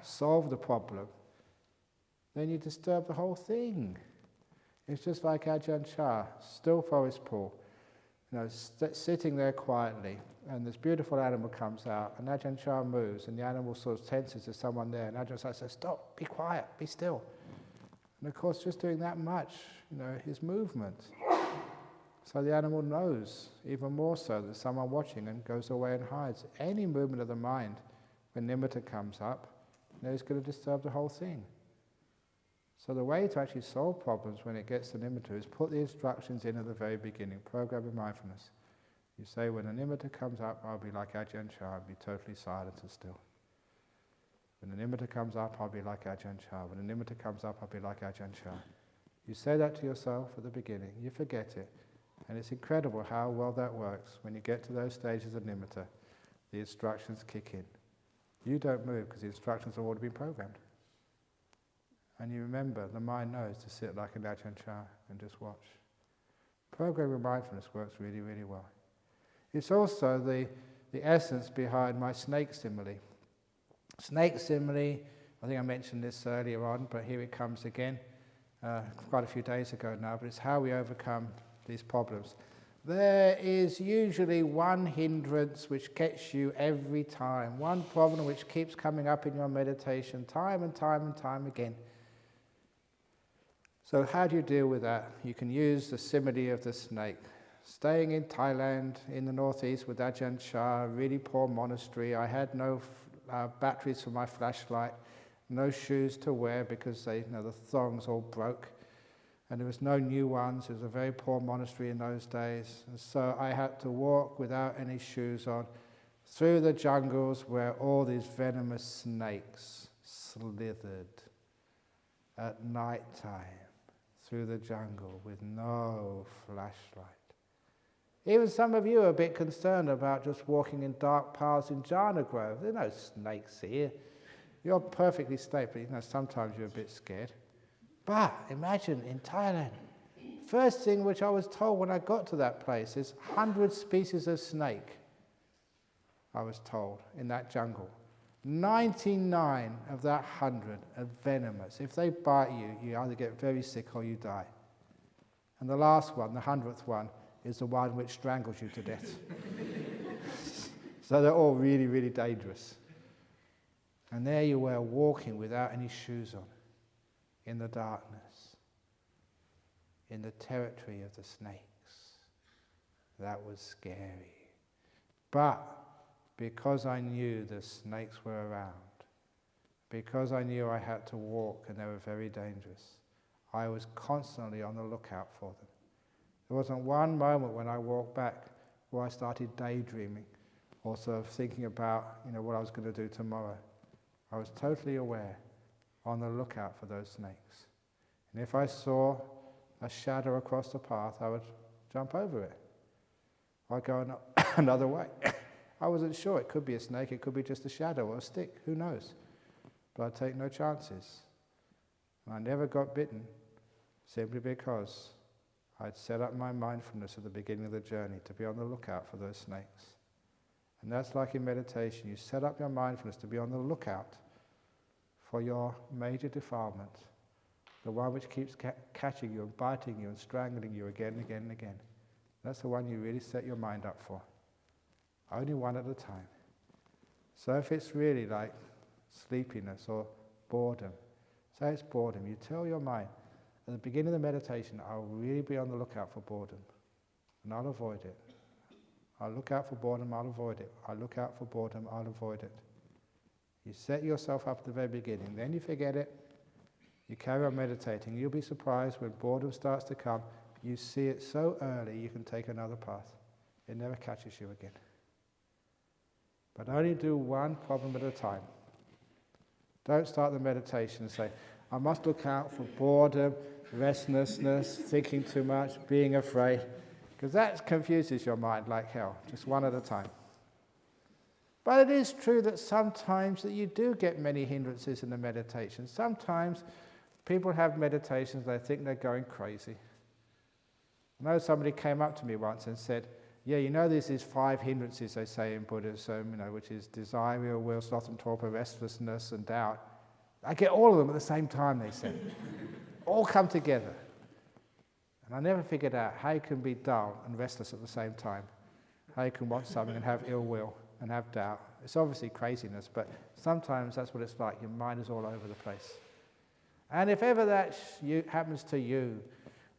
solve the problem, then you disturb the whole thing. It's just like Ajahn Chah, still forest pool, sitting there quietly, and this beautiful animal comes out, and Ajahn Chah moves, and the animal sort of senses there's someone there, and Ajahn Chah says, "Stop, be quiet, be still." And of course, just doing that much, his movement. So the animal knows, even more so, there's someone watching and goes away and hides. Any movement of the mind, when nimitta comes up, is going to disturb the whole thing. So the way to actually solve problems when it gets to nimitta is put the instructions in at the very beginning, program of mindfulness. You say, when a nimitta comes up, I'll be like Ajahn Chah, and be totally silent and still. When the nimitta comes up, I'll be like Ajahn Chah. When the nimitta comes up, I'll be like Ajahn Chah. You say that to yourself at the beginning, you forget it, and it's incredible how well that works. When you get to those stages of nimitta, the instructions kick in. You don't move because the instructions have already been programmed. And you remember, the mind knows to sit like an Ajahn Chah and just watch. Program of mindfulness works really, really well. It's also the essence behind my snake simile. Snake simile, I think I mentioned this earlier on, but here it comes again, quite a few days ago now, but it's how we overcome these problems. There is usually one hindrance which gets you every time, one problem which keeps coming up in your meditation time and time and time again. So how do you deal with that? You can use the simile of the snake. Staying in Thailand, in the northeast with Ajahn Chah, a really poor monastery. I had no batteries for my flashlight, no shoes to wear because the thongs all broke, and there was no new ones. It was a very poor monastery in those days, and so I had to walk without any shoes on through the jungles where all these venomous snakes slithered at night time through the jungle with no flashlight. Even some of you are a bit concerned about just walking in dark paths in Jhana Grove. There are no snakes here. You're perfectly safe, but sometimes you're a bit scared. But imagine in Thailand, first thing which I was told when I got to that place is 100 species of snake, I was told, in that jungle. 99 of that 100 are venomous. If they bite you, you either get very sick or you die. And the last one, the 100th one, is the one which strangles you to death. So they're all really, really dangerous. And there you were walking without any shoes on, in the darkness, in the territory of the snakes. That was scary. But because I knew the snakes were around, because I knew I had to walk and they were very dangerous, I was constantly on the lookout for them. There wasn't one moment when I walked back where I started daydreaming or sort of thinking about what I was going to do tomorrow. I was totally aware, on the lookout for those snakes. And if I saw a shadow across the path, I would jump over it. I'd go another way. I wasn't sure. It could be a snake, it could be just a shadow or a stick, who knows? But I'd take no chances. And I never got bitten simply because I'd set up my mindfulness at the beginning of the journey to be on the lookout for those snakes. And that's like in meditation. You set up your mindfulness to be on the lookout for your major defilement, the one which keeps catching you and biting you and strangling you again and again and again. That's the one you really set your mind up for. Only one at a time. So if it's really like sleepiness or boredom, say it's boredom, you tell your mind, at the beginning of the meditation, I'll really be on the lookout for boredom, and I'll avoid it. I'll look out for boredom, I'll avoid it. I'll look out for boredom, I'll avoid it. You set yourself up at the very beginning, then you forget it, you carry on meditating. You'll be surprised when boredom starts to come, you see it so early you can take another path. It never catches you again. But only do one problem at a time. Don't start the meditation and say, I must look out for boredom, restlessness, thinking too much, being afraid, because that confuses your mind like hell, just one at a time. But it is true that sometimes that you do get many hindrances in the meditation. Sometimes people have meditations, they think they're going crazy. I know somebody came up to me once and said, yeah, there's these 5 hindrances they say in Buddhism, which is desire, will, sloth and torpor, restlessness and doubt. I get all of them at the same time, they said. All come together. And I never figured out how you can be dull and restless at the same time. How you can want something and have ill will and have doubt. It's obviously craziness, but sometimes that's what it's like. Your mind is all over the place. And if ever that happens to you,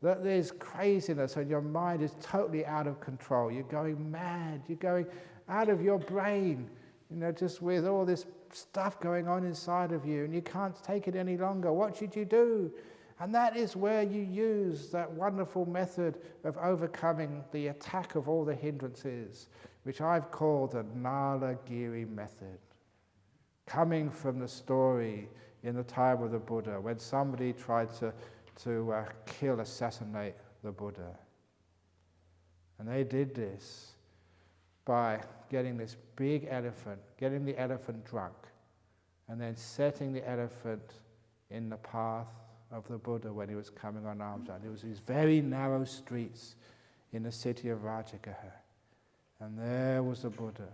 that there's craziness and your mind is totally out of control, you're going mad, you're going out of your brain, just with all this stuff going on inside of you, and you can't take it any longer, what should you do? And that is where you use that wonderful method of overcoming the attack of all the hindrances, which I've called the Nalagiri method. Coming from the story in the time of the Buddha, when somebody tried to assassinate the Buddha. And they did this by getting this big elephant, getting the elephant drunk, and then setting the elephant in the path of the Buddha when he was coming on alms round. It was these very narrow streets in the city of Rajagaha. And there was the Buddha,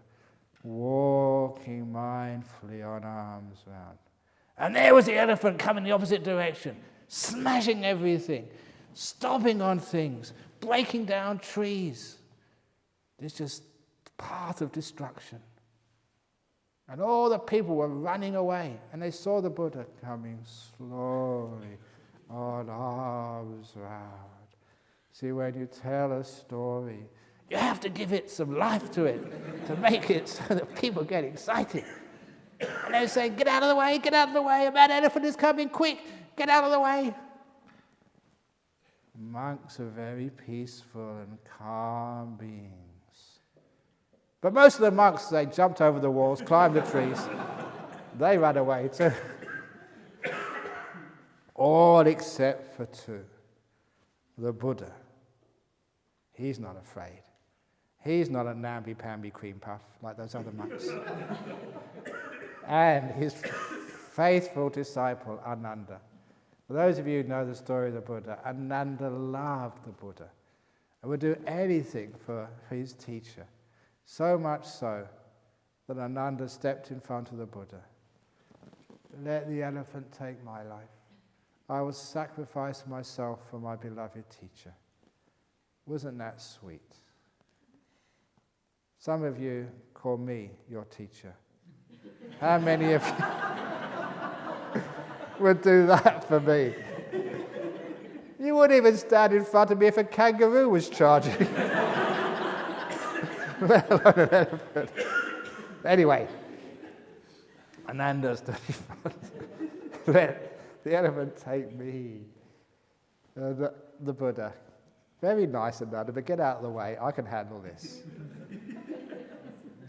walking mindfully on alms round. And there was the elephant coming the opposite direction, smashing everything, stomping on things, breaking down trees. This just path of destruction. And all the people were running away, and they saw the Buddha coming slowly on arms round. See, when you tell a story, you have to give it some life to it, to make it so that people get excited. And they say, get out of the way, a mad elephant is coming, quick, get out of the way. Monks are very peaceful and calm beings. But most of the monks, they jumped over the walls, climbed the trees. They ran away too. All except for two. The Buddha. He's not afraid. He's not a namby-pamby cream puff like those other monks. And his faithful disciple, Ananda. For those of you who know the story of the Buddha, Ananda loved the Buddha and would do anything for his teacher. So much so that Ananda stepped in front of the Buddha. Let the elephant take my life. I will sacrifice myself for my beloved teacher. Wasn't that sweet? Some of you call me your teacher. How many of you would do that for me? You wouldn't even stand in front of me if a kangaroo was charging. Let alone an elephant. Anyway, Ananda stood in front. Let the elephant take me. The Buddha. Very nice, Ananda, but get out of the way. I can handle this.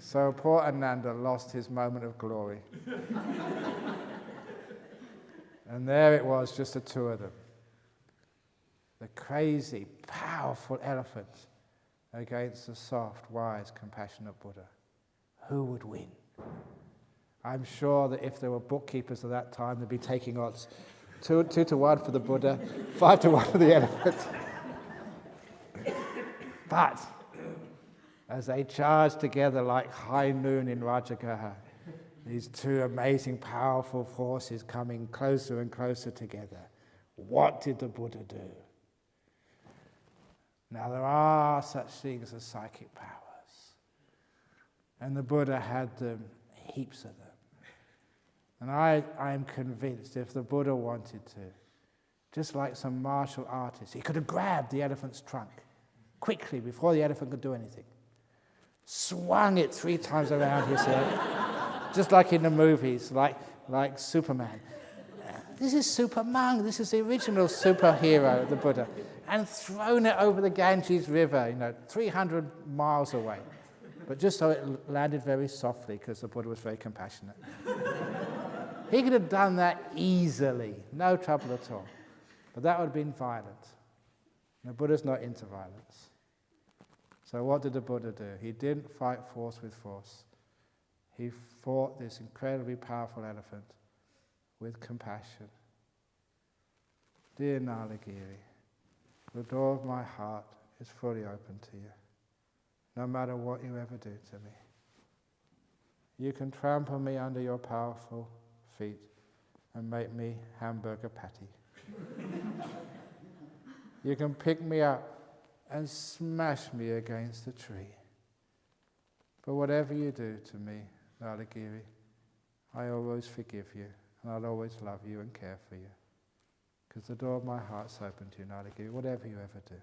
So poor Ananda lost his moment of glory. And there it was, just the two of them. The crazy, powerful elephant against the soft, wise, compassionate Buddha. Who would win? I'm sure that if there were bookkeepers at that time, they'd be taking odds. 2 to 1 for the Buddha, 5 to 1 for the elephant. But as they charged together like high noon in Rajagaha, these two amazing, powerful forces coming closer and closer together, what did the Buddha do? Now, there are such things as psychic powers. And the Buddha had them, heaps of them. And I am convinced if the Buddha wanted to, just like some martial artist, he could have grabbed the elephant's trunk quickly before the elephant could do anything. Swung it 3 times around his head, just like in the movies, like Superman. This is Superman, this is the original superhero, the Buddha. And thrown it over the Ganges River, 300 miles away. But just so it landed very softly, because the Buddha was very compassionate. He could have done that easily, no trouble at all. But that would have been violent. The Buddha's not into violence. So what did the Buddha do? He didn't fight force with force. He fought this incredibly powerful elephant with compassion. Dear Nalagiri, the door of my heart is fully open to you, no matter what you ever do to me. You can trample me under your powerful feet, and make me hamburger patty. You can pick me up and smash me against a tree. But whatever you do to me, Nalagiri, I always forgive you, and I'll always love you and care for you. Because the door of my heart's open to you, Nalagiri, whatever you ever do.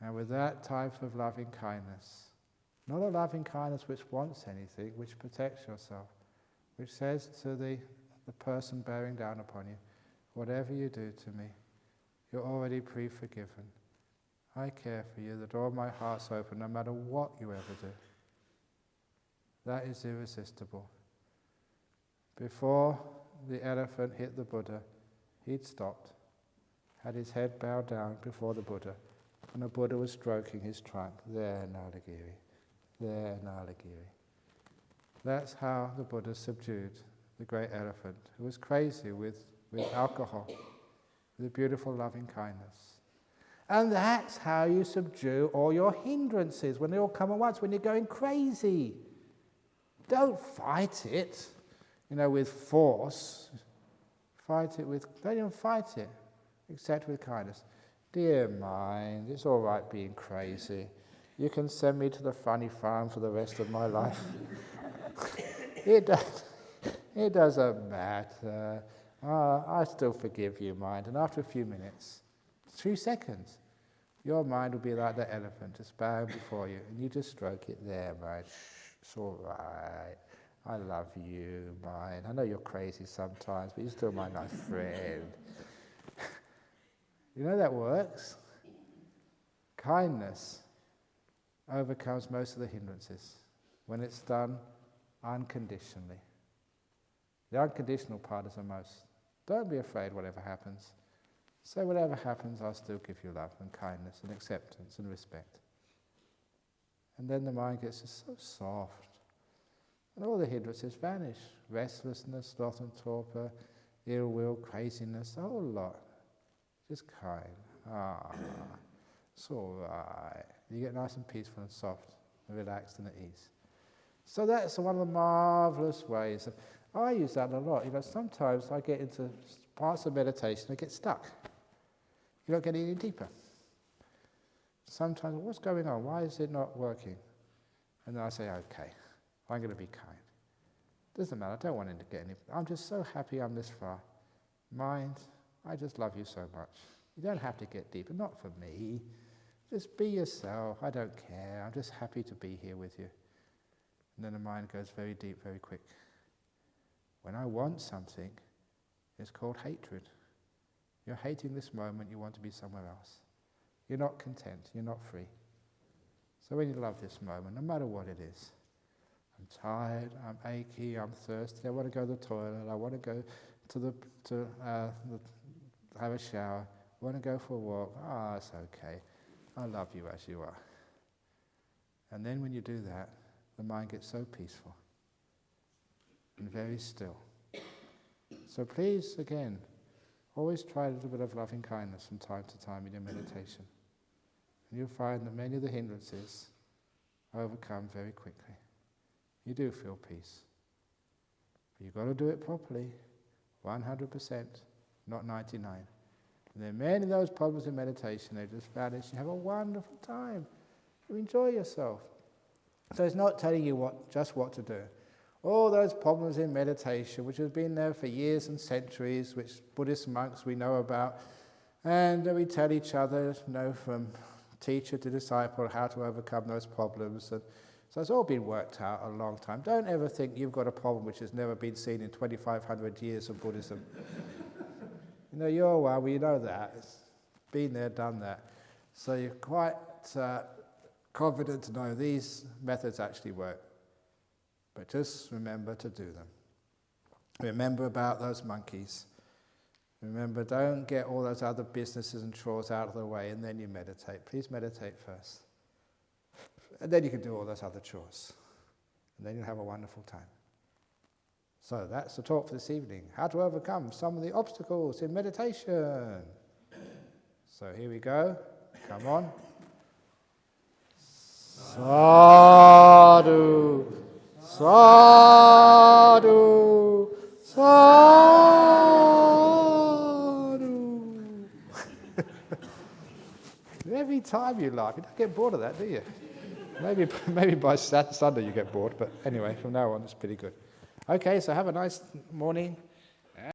And with that type of loving kindness, not a loving kindness which wants anything, which protects yourself, which says to the person bearing down upon you, whatever you do to me, you're already pre-forgiven. I care for you, the door of my heart's open no matter what you ever do. That is irresistible. Before the elephant hit the Buddha, he'd stopped, had his head bowed down before the Buddha, and the Buddha was stroking his trunk. There, Nalagiri. There, Nalagiri. That's how the Buddha subdued the great elephant, who was crazy with alcohol, with a beautiful loving kindness. And that's how you subdue all your hindrances, when they all come at once, when you're going crazy. Don't fight it, with force. Don't even fight it, except with kindness. Dear mind, it's all right being crazy. You can send me to the funny farm for the rest of my life. It doesn't matter. I still forgive you, mind. And after a few minutes, 2 seconds, your mind will be like the elephant, just bowing before you, and you just stroke it. There, mind. Shh, it's all right. I love you, mind. I know you're crazy sometimes, but you're still my nice friend. You know that works? Kindness overcomes most of the hindrances when it's done unconditionally. The unconditional part is the most. Don't be afraid whatever happens. Say whatever happens, I'll still give you love and kindness and acceptance and respect. And then the mind gets just so soft. And all the hindrances vanish. Restlessness, sloth and torpor, ill will, craziness, a whole lot. Just kind. It's all right. You get nice and peaceful and soft and relaxed and at ease. So that's one of the marvelous ways. I use that a lot. Sometimes I get into parts of meditation, I get stuck. You don't get any deeper. Sometimes, what's going on? Why is it not working? And then I say, okay, I'm going to be kind. Doesn't matter, I don't want it to get any. I'm just so happy I'm this far. Mind, I just love you so much. You don't have to get deeper, not for me. Just be yourself, I don't care. I'm just happy to be here with you. And then the mind goes very deep, very quick. When I want something, it's called hatred. You're hating this moment, you want to be somewhere else. You're not content, you're not free. So when you love this moment, no matter what it is, I'm tired, I'm achy, I'm thirsty, I want to go to the toilet, I want to go to have a shower, I want to go for a walk, it's okay. I love you as you are. And then when you do that, the mind gets so peaceful and very still. So please, again, always try a little bit of loving kindness from time to time in your meditation. And you'll find that many of the hindrances are overcome very quickly. You do feel peace. But you've got to do it properly, 100%, not 99%. And there are many of those problems in meditation, they just vanish. You have a wonderful time. You enjoy yourself. So it's not telling you just what to do. All those problems in meditation, which have been there for years and centuries, which Buddhist monks we know about, and we tell each other, from teacher to disciple, how to overcome those problems. And so it's all been worked out a long time. Don't ever think you've got a problem which has never been seen in 2,500 years of Buddhism. You're one, we know that. It's been there, done that. So you're quite confident to know these methods actually work. But just remember to do them. Remember about those monkeys. Remember, don't get all those other businesses and chores out of the way and then you meditate. Please meditate first. And then you can do all those other chores. And then you'll have a wonderful time. So that's the talk for this evening. How to overcome some of the obstacles in meditation. So here we go. Come on. Sadhu. Sadhu, Sadhu. Every time you laugh, you don't get bored of that, do you? Maybe by Sunday you get bored, but anyway, from now on it's pretty good. Okay, so have a nice morning.